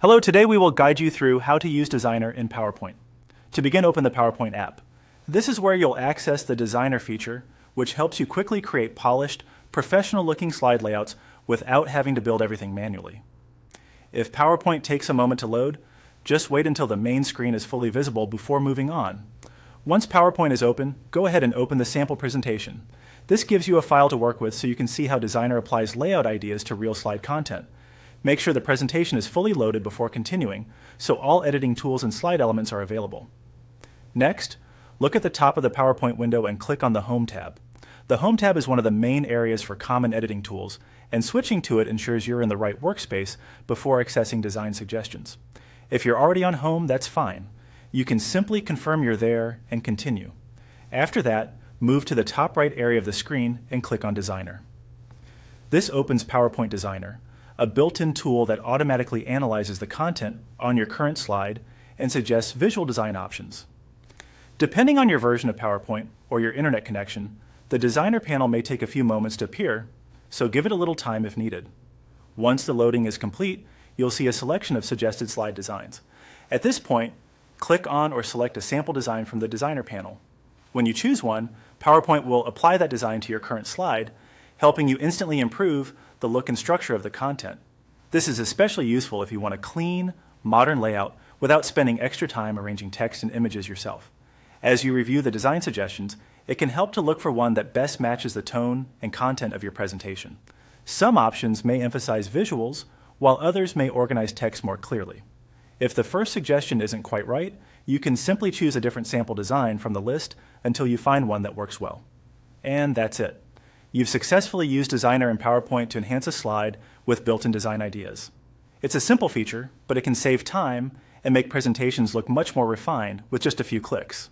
Hello, today we will guide you through how to use Designer in PowerPoint. To begin, open the PowerPoint app. This is where you'll access the Designer feature, which helps you quickly create polished, professional-looking slide layouts without having to build everything manually. If PowerPoint takes a moment to load, just wait until the main screen is fully visible before moving on. Once PowerPoint is open, go ahead and open the sample presentation. This gives you a file to work with so you can see how Designer applies layout ideas to real slide content. Make sure the presentation is fully loaded before continuing, so all editing tools and slide elements are available. Next, look at the top of the PowerPoint window and click on the Home tab. The Home tab is one of the main areas for common editing tools, and switching to it ensures you're in the right workspace before accessing design suggestions. If you're already on Home, that's fine. You can simply confirm you're there and continue. After that, move to the top right area of the screen and click on Designer. This opens PowerPoint Designer, a built-in tool that automatically analyzes the content on your current slide and suggests visual design options. Depending on your version of PowerPoint or your internet connection, the Designer panel may take a few moments to appear, so give it a little time if needed. Once the loading is complete, you'll see a selection of suggested slide designs. At this point, click on or select a sample design from the Designer panel. When you choose one, PowerPoint will apply that design to your current slide, helping you instantly improve the look and structure of the content. This is especially useful if you want a clean, modern layout without spending extra time arranging text and images yourself. As you review the design suggestions, it can help to look for one that best matches the tone and content of your presentation. Some options may emphasize visuals, while others may organize text more clearly. If the first suggestion isn't quite right, you can simply choose a different sample design from the list until you find one that works well. And that's it. You've successfully used Designer in PowerPoint to enhance a slide with built-in design ideas. It's a simple feature, but it can save time and make presentations look much more refined with just a few clicks.